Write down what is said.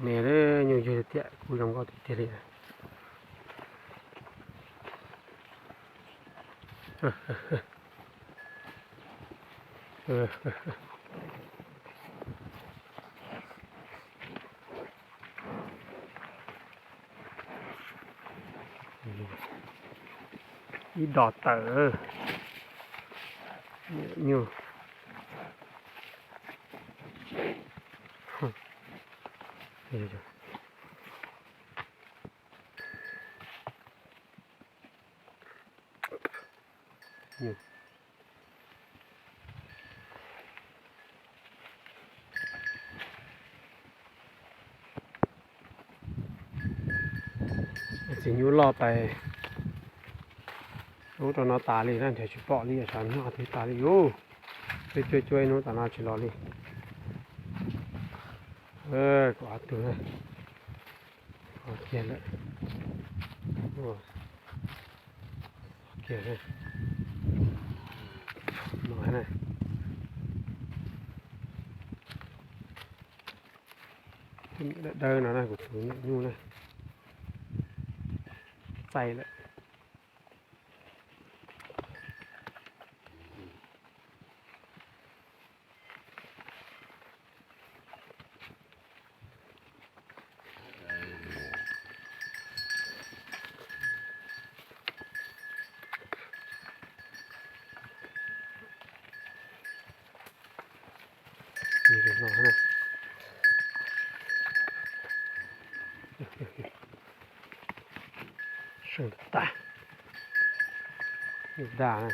mẹ đấy nhiều chuyện tiệt cùi đồng có tiệt đấy ít đọt tờ nhiều nhiềuสิ่งยุรอไปรู้ตัวน้าตาเลยนั่นเดี๋ยวชุบปอลี่ฉันอาทิตย์ตาลี่โอ้ไปช่วยนู้นตาหน้าชิลอลี่กว่าตัวนะโอเคเลยโอเคเลยน้อยนะเดินนะกูถือนู่นนะใส่เลยนี่ก็น้อยนะ是的，大，有大呢。